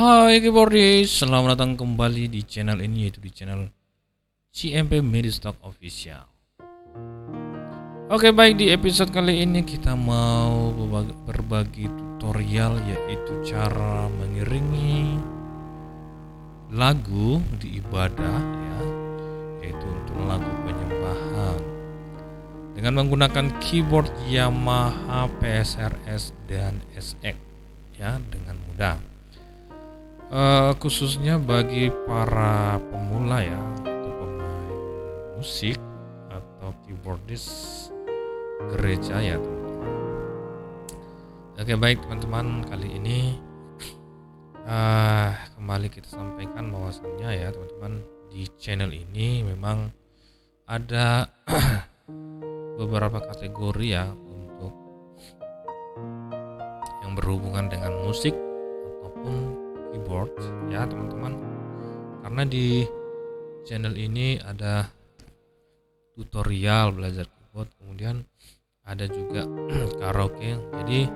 Hai keyboarders, selamat datang kembali di channel ini, yaitu di channel CMP Medistock Official. Oke, baik, di episode kali ini kita mau berbagi tutorial, yaitu cara mengiringi lagu di ibadah ya, yaitu untuk lagu penyembahan dengan menggunakan keyboard Yamaha PSRS dan SX ya, dengan mudah. Khususnya bagi para pemula ya, atau pemain musik atau keyboardist gereja ya teman-teman. Oke, baik teman-teman, kali ini kembali kita sampaikan bahwasannya ya teman-teman, di channel ini memang ada beberapa kategori ya untuk yang berhubungan dengan musik ataupun keyboard ya teman-teman, karena di channel ini ada tutorial belajar keyboard, kemudian ada juga karaoke. Jadi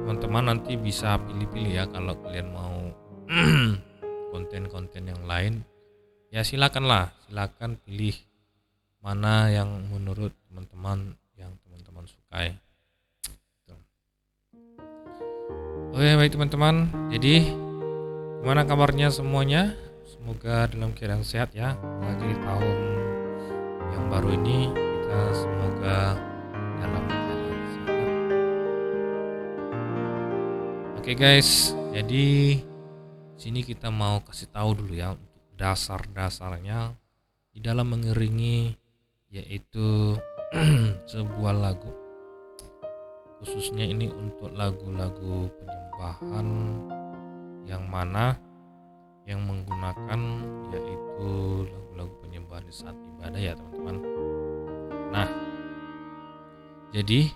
teman-teman nanti bisa pilih-pilih ya, kalau kalian mau konten-konten yang lain ya silakan pilih mana yang menurut teman-teman yang teman-teman sukai. Oke, baik teman-teman, jadi gimana kabarnya semuanya? Semoga dalam keadaan sehat ya. Lagi tahun yang baru ini kita semoga dalam keadaan sehat. Oke guys, jadi sini kita mau kasih tahu dulu ya untuk dasar-dasarnya di dalam mengiringi yaitu sebuah lagu, khususnya ini untuk lagu-lagu penyembahan yang mana yang menggunakan yaitu lagu-lagu penyembahan di saat ibadah ya teman-teman. Nah, jadi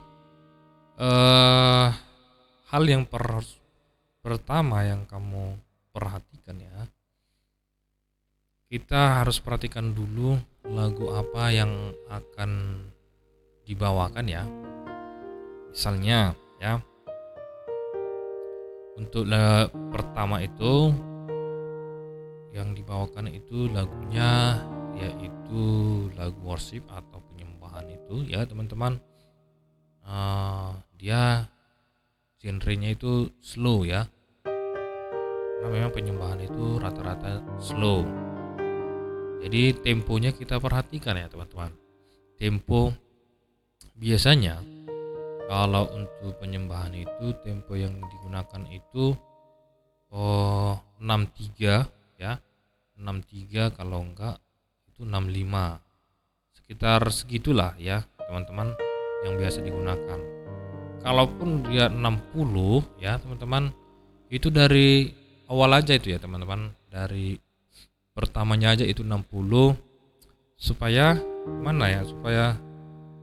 hal yang pertama yang kamu perhatikan ya, kita harus perhatikan dulu lagu apa yang akan dibawakan ya. Misalnya ya, untuk pertama itu yang dibawakan itu lagunya yaitu lagu worship atau penyembahan itu ya teman-teman. Dia genrenya itu slow ya, karena memang penyembahan itu rata-rata slow. Jadi temponya kita perhatikan ya teman-teman. Tempo biasanya kalau untuk penyembahan itu tempo yang digunakan itu 63 ya. 63, kalau enggak itu 65. Sekitar segitulah ya teman-teman yang biasa digunakan. Kalaupun dia 60 ya teman-teman, itu dari awal aja itu ya teman-teman. Dari pertamanya aja itu 60, supaya mana ya, supaya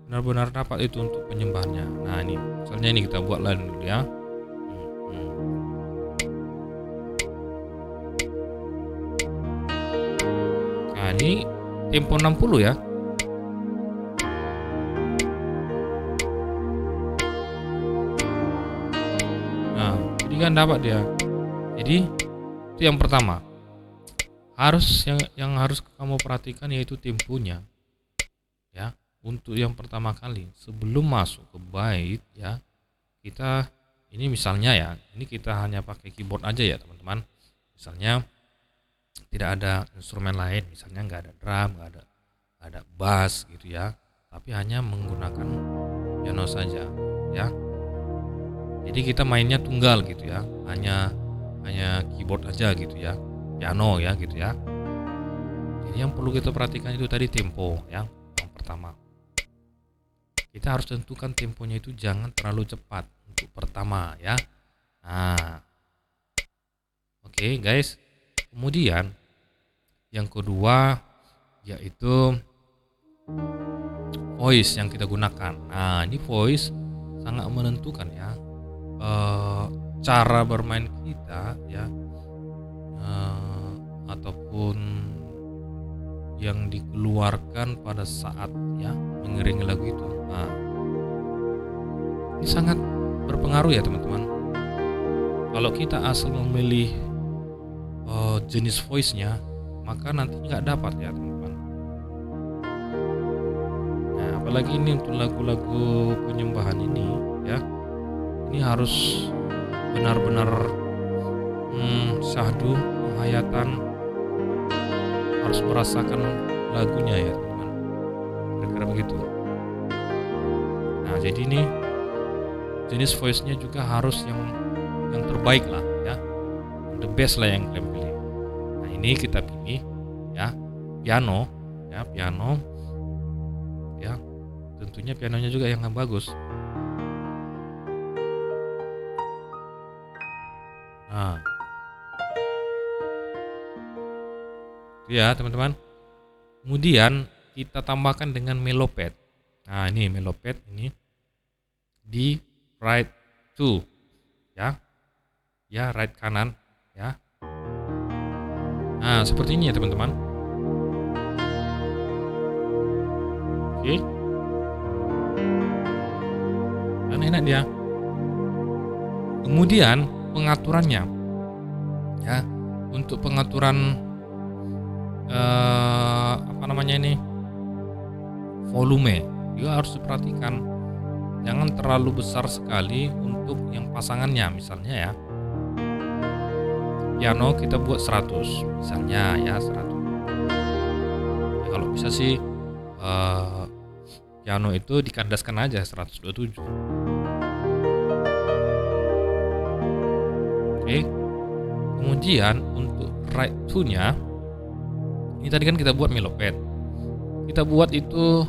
benar-benar dapat itu untuk penyembahannya. Nah ini misalnya ini kita buat lain dulu ya. Nah ini tempo 60 ya. Nah jadi kan dapat dia. Jadi itu yang pertama, harus yang harus kamu perhatikan yaitu temponya ya. Untuk yang pertama kali sebelum masuk ke bait ya, kita ini misalnya ya, ini kita hanya pakai keyboard aja ya teman-teman. Misalnya tidak ada instrumen lain, misalnya nggak ada drum, nggak ada bass gitu ya, tapi hanya menggunakan piano saja ya. Jadi kita mainnya tunggal gitu ya, hanya keyboard aja gitu ya, piano ya gitu ya. Jadi yang perlu kita perhatikan itu tadi tempo ya. Yang pertama, kita harus tentukan temponya itu jangan terlalu cepat untuk pertama ya. Nah, oke guys. Kemudian yang kedua yaitu voice yang kita gunakan. Nah, ini voice sangat menentukan ya cara bermain kita ya, ataupun yang dikeluarkan pada saat ya mengiringi lagu itu. Nah, ini sangat berpengaruh ya teman-teman. Kalau kita asal memilih jenis voice-nya, maka nanti nggak dapat ya teman-teman. Nah, apalagi ini untuk lagu-lagu penyembahan ini ya, ini harus benar-benar syahdu, penghayatan, harus merasakan lagunya ya teman-teman, kira-kira begitu. Nah, jadi ini jenis voice-nya juga harus yang terbaik lah ya, the best lah yang kalian pilih. Nah, ini kita pilih ya piano ya, tentunya pianonya juga yang bagus. Nah, itu ya teman-teman. Kemudian kita tambahkan dengan meloped. Nah, ini meloped ini di right 2 ya, right kanan ya. Nah, seperti ini ya teman-teman. Oke. Dan enak dia. Kemudian pengaturannya ya, untuk pengaturan volume juga harus diperhatikan. Jangan terlalu besar sekali untuk yang pasangannya, misalnya ya. Piano kita buat 100 misalnya ya, 100. Ya, kalau bisa sih piano itu dikandaskan aja 127. Oke. Kemudian untuk right 2-nya, ini tadi kan kita buat meloped. Kita buat itu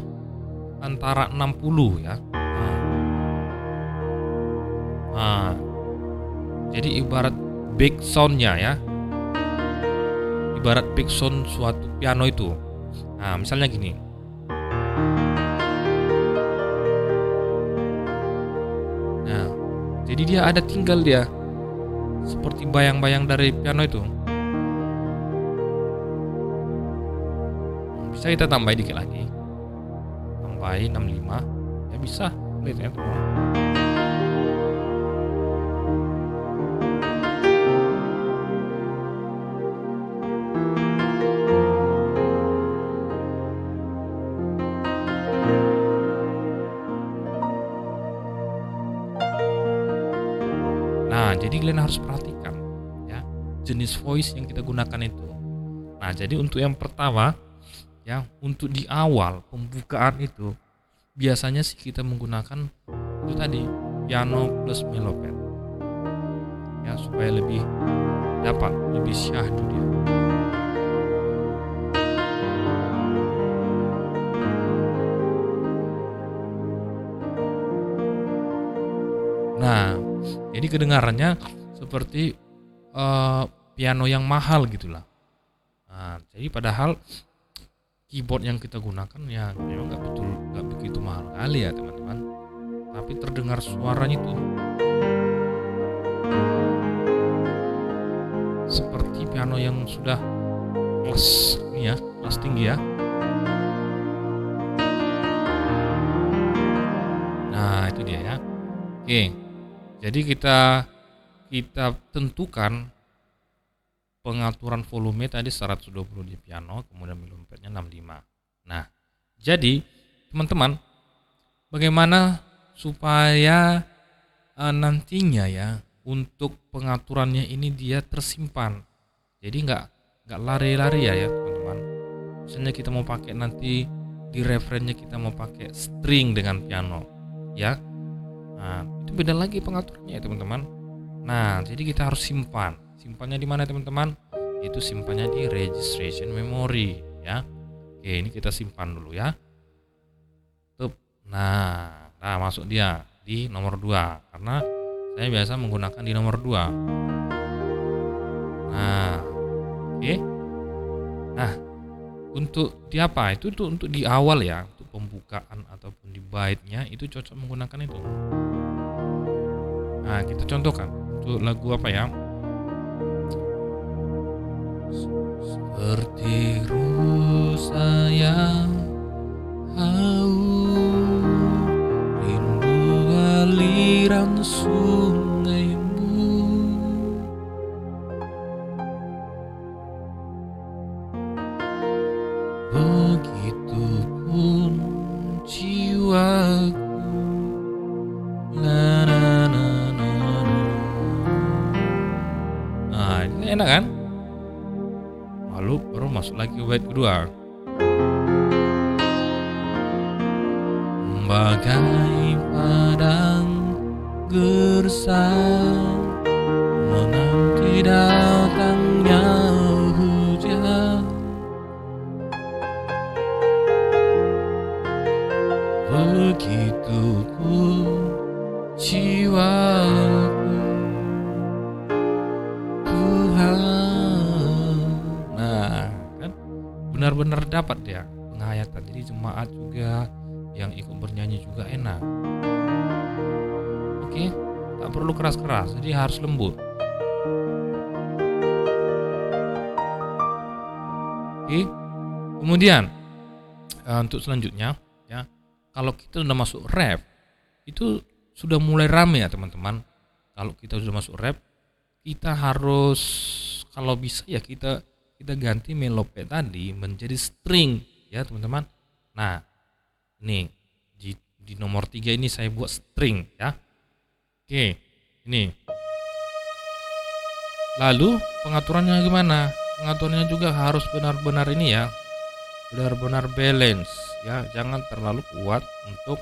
antara 60 ya. Nah, jadi ibarat back sound-nya ya. Ibarat back sound suatu piano itu. Nah, misalnya gini. Nah, jadi dia ada tinggal dia seperti bayang-bayang dari piano itu. Bisa kita tambahin dikit lagi. Tambahin 65. Ya bisa. Lihat ya teman-teman. Nah, jadi kalian harus perhatikan ya, jenis voice yang kita gunakan itu. Nah, jadi untuk yang pertama ya, untuk di awal pembukaan itu biasanya sih kita menggunakan itu tadi, piano plus meloped ya, supaya lebih dapat, lebih syahdu dia. Nah, jadi kedengarannya seperti piano yang mahal gitulah. Nah, jadi padahal keyboard yang kita gunakan ya memang nggak begitu mahal kali ya teman-teman. Tapi terdengar suaranya itu seperti piano yang sudah kelas ini ya, kelas tinggi ya. Nah, itu dia ya. Oke. Jadi kita tentukan pengaturan volume tadi 120 di piano, kemudian melopednya 65. Nah, jadi teman-teman, bagaimana supaya nantinya ya untuk pengaturannya ini dia tersimpan. Jadi nggak lari-lari ya teman-teman. Misalnya kita mau pakai nanti di referennya kita mau pakai string dengan piano, ya. Nah, itu beda lagi pengaturannya ya teman-teman. Nah, jadi kita harus simpan. Simpannya di mana teman-teman? Itu simpannya di registration memory ya. Oke, ini kita simpan dulu ya. Nah, masuk dia di nomor 2 karena saya biasa menggunakan di nomor 2. Nah, oke. Nah, untuk di apa? Itu untuk di awal ya, untuk pembukaan ataupun di baitnya itu cocok menggunakan itu. Nah, kita contohkan untuk lagu apa ya? Seperti rusa yang haus, rindu aliran sungaimu, enak kan? Lalu baru masuk lagi ke bait kedua. Bagai padang gersang menanti datangnya hujan, begitu pun jiwaku Tuhan. Nah kan benar-benar dapat ya penghayatan. Jadi jemaat juga yang ikut bernyanyi juga enak. Oke, tak perlu keras-keras, jadi harus lembut. Oke, kemudian untuk selanjutnya ya, kalau kita sudah masuk rap itu sudah mulai rame ya teman-teman. Kalau kita sudah masuk rap, kita harus, kalau bisa ya kita ganti meloped tadi menjadi string ya teman-teman. Nah nih di nomor 3 ini saya buat string ya. Oke, ini. Lalu pengaturannya gimana? Pengaturannya juga harus benar-benar ini ya, benar-benar balance ya, jangan terlalu kuat untuk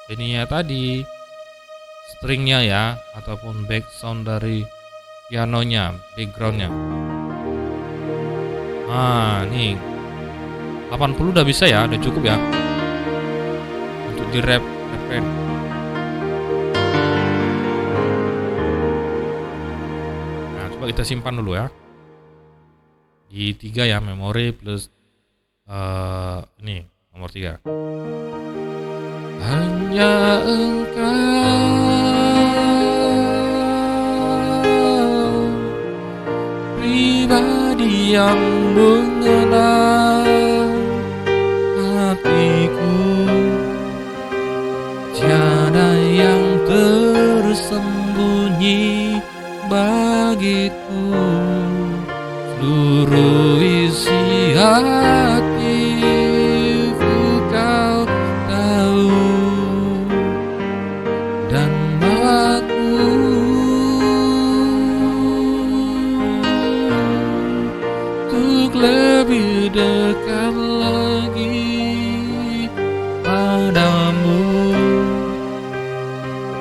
ininya tadi, stringnya ya, ataupun back sound dari pianonya, backgroundnya. Nah nih 80 udah bisa ya, udah cukup ya untuk di refrain. Nah coba kita simpan dulu ya di 3 ya, memori plus ini nomor 3. Hanya engkau pribadi yang mengenal hatiku, tiada yang tersembunyi bagiku, seluruh isi hatiku kau tahu, dan bawaku untuk lebih dekat lagi padamu,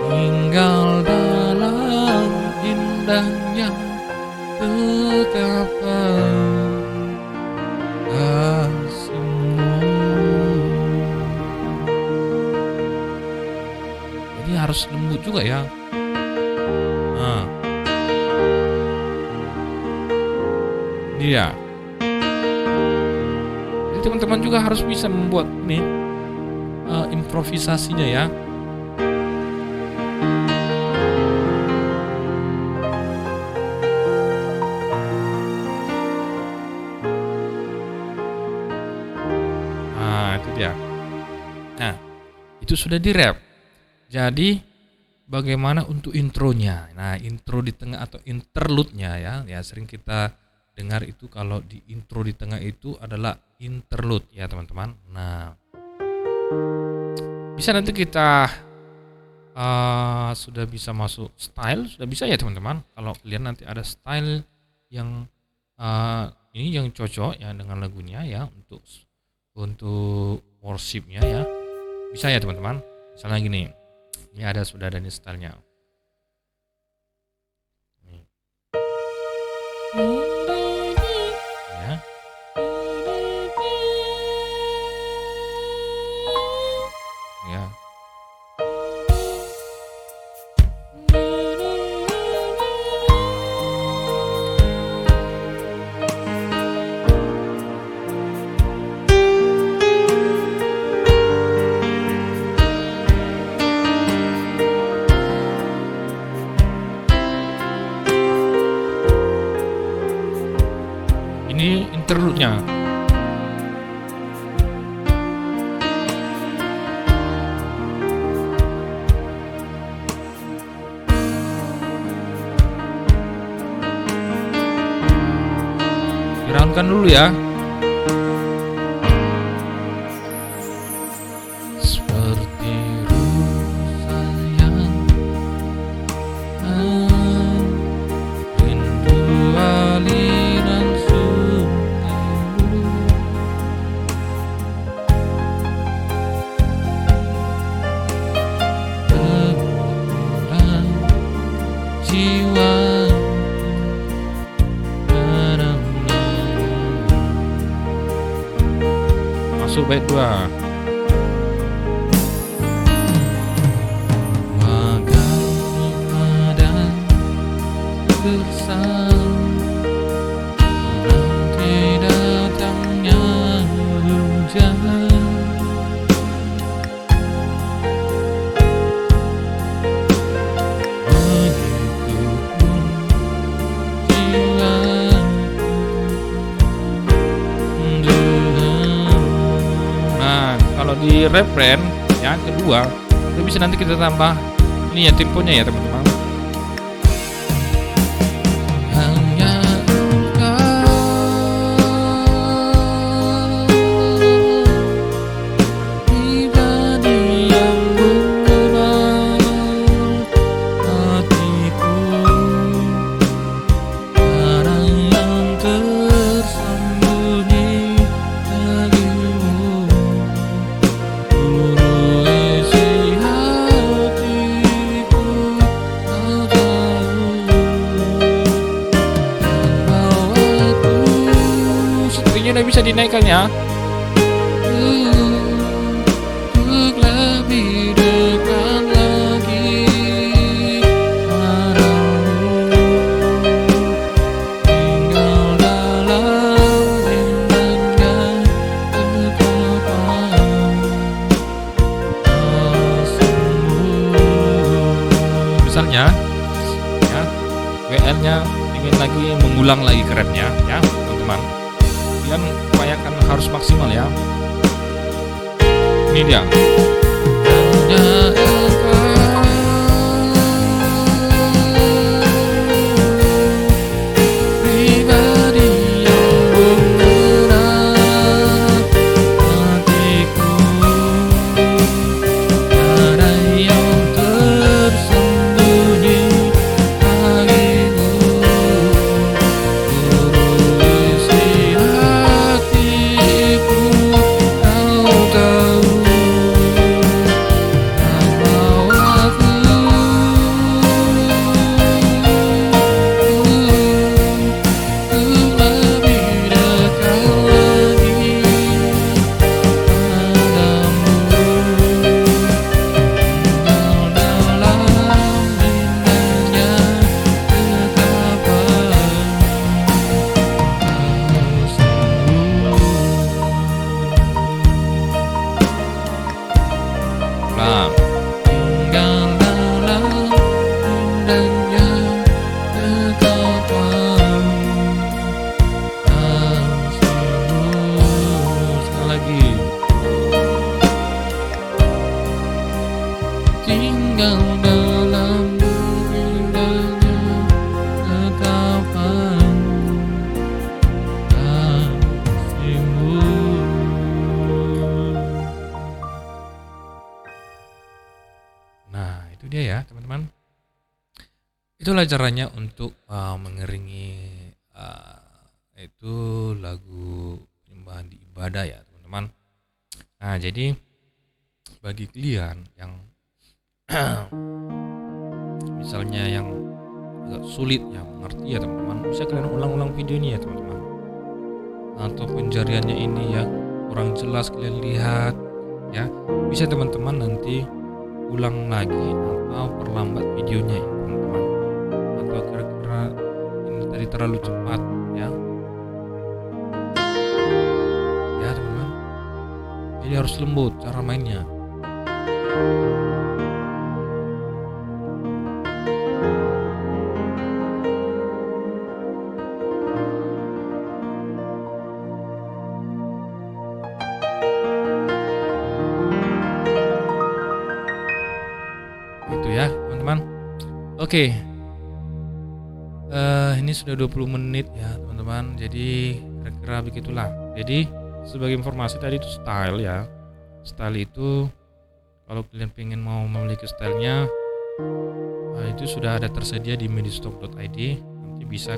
tinggal dalam indahnya dekapan kasihmu. Jadi harus lembut juga ya. Nah, dia. Jadi teman-teman juga harus bisa membuat nih improvisasinya ya. Nah, itu dia. Nah, itu sudah di rap. Jadi bagaimana untuk intronya? Nah, intro di tengah atau interlude-nya ya. Ya sering kita dengar itu kalau di intro di tengah itu adalah interlude ya, teman-teman. Nah, bisa nanti kita sudah bisa masuk style, sudah bisa ya teman-teman. Kalau kalian nanti ada style yang ini yang cocok ya dengan lagunya ya, untuk worshipnya ya, bisa ya teman-teman. Misalnya gini, ini sudah ada nih stylenya. Nih. Ya. Ya. Ini interlude-nya. Diraunkan dulu ya. Seperti rusa yang masuk bait 2. Bagaimana bersama nanti datangnya hujan. Nah, kalau di referen yang kedua itu bisa nanti kita tambah ini ya temponya ya teman-teman. Hanya engkau pribadi yang mengenal hatiku, barang yang tersembunyi bagimu, seluruh isi hatiku kau tahu. Bawaku, sepertinya udah bisa dinaikkan ya. Untuk lebih dekat lagi padamu, tinggal dalam indahnya kekapan kasihmu. Misalnya ya, WL-nya ingin lagi mengulang lagi keretnya ya teman-teman, kalian upayakan harus maksimal ya. Ini dia. Hanya engkau pribadi yang mengenal hatiku, ada yang tersembunyi bagimu, seluruh isi hatiku kau tahu. Tinggal dalam indahnya kekapan kasihmu. Sekali lagi. Tinggal dalam indahnya kekapan kasihmu. Nah, itu dia ya teman-teman. Itulah caranya untuk mengiringi itu lagu penyembahan di ibadah ya teman-teman. Nah, jadi bagi kalian yang misalnya yang agak sulit ya mengerti ya teman-teman, bisa kalian ulang-ulang video ini ya teman-teman. Atau pencariannya ini ya kurang jelas kalian lihat ya, bisa teman-teman nanti ulang lagi atau perlambat videonya ya teman-teman, atau kira-kira ini tadi terlalu cepat ya teman-teman. Jadi harus lembut cara mainnya. Gitu ya teman-teman. Oke. Ini sudah 20 menit ya teman-teman. Jadi kira-kira begitulah. Jadi sebagai informasi tadi itu style ya. Style itu kalau kalian pengen mau memiliki stylenya, itu sudah ada tersedia di medistop.id. Nanti bisa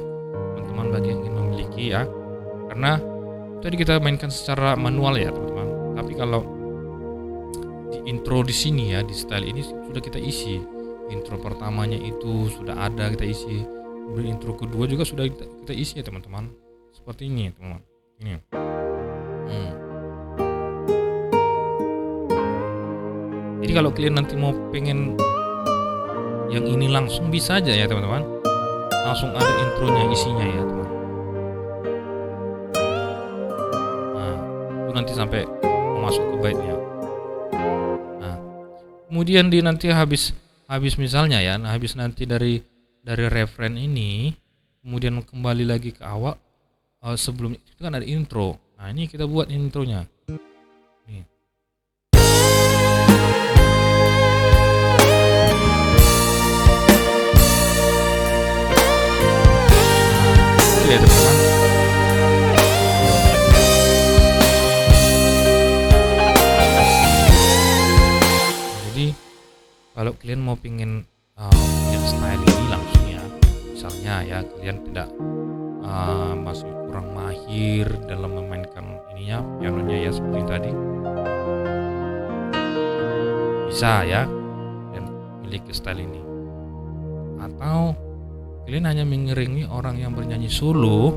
teman-teman bagi yang ingin memiliki ya. Karena tadi kita mainkan secara manual ya teman-teman. Tapi kalau di intro di sini ya, di style ini sudah kita isi. Intro pertamanya itu sudah ada kita isi. Intro kedua juga sudah kita isi ya teman-teman. Seperti ini teman-teman. Ini. kalau kalian nanti mau pengen yang ini langsung bisa aja ya teman-teman, langsung ada intronya, isinya ya teman. Nah itu nanti sampai mau masuk ke baitnya. Nah kemudian di nanti habis misalnya ya, nah habis nanti dari referen ini, kemudian kembali lagi ke awal. Sebelumnya itu kan ada intro. Nah ini kita buat intronya. Nih. Itu ya teman-teman. Jadi kalau kalian mau pingin punya style ini langsung ya, misalnya ya kalian tidak masih kurang mahir dalam memainkan ininya, pianonya ya seperti tadi, bisa ya dan miliki style ini. Atau kalian hanya mengiringi orang yang bernyanyi solo,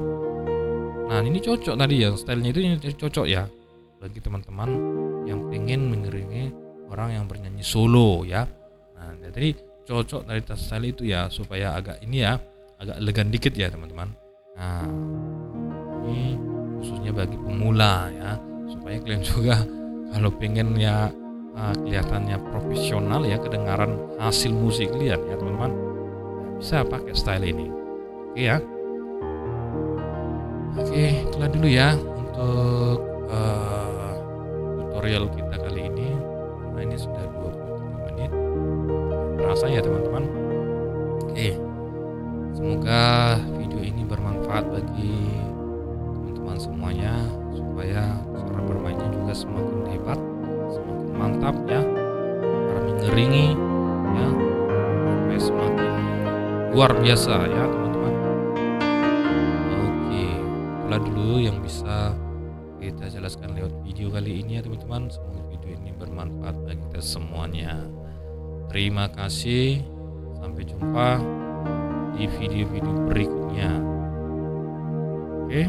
nah ini cocok tadi ya, stylenya itu ini cocok ya bagi teman-teman yang pengen mengiringi orang yang bernyanyi solo ya. Nah jadi cocok dari style itu ya, supaya agak ini ya, agak elegan dikit ya teman-teman. Nah ini khususnya bagi pemula ya, supaya kalian juga kalau pengen ya kelihatannya profesional ya, kedengaran hasil musik kalian ya teman-teman, bisa pakai style ini. Oke ya. Oke, itulah dulu ya untuk tutorial kita kali ini. Nah ini sudah 23 menit, terasa ya teman-teman. Oke, semoga video ini bermanfaat bagi teman-teman semuanya, supaya cara bermainnya juga semakin hebat, semakin mantap ya, cara mengiringi ya, supaya semakin luar biasa ya teman-teman. Oke, itulah dulu yang bisa kita jelaskan lewat video kali ini ya teman-teman. Semoga video ini bermanfaat bagi kita semuanya. Terima kasih, sampai jumpa di video-video berikutnya. Oke,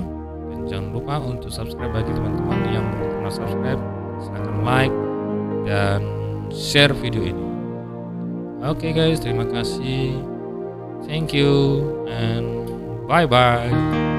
dan jangan lupa untuk subscribe bagi teman-teman yang belum pernah subscribe. Silahkan like dan share video ini. Oke guys, terima kasih. Thank you and bye bye.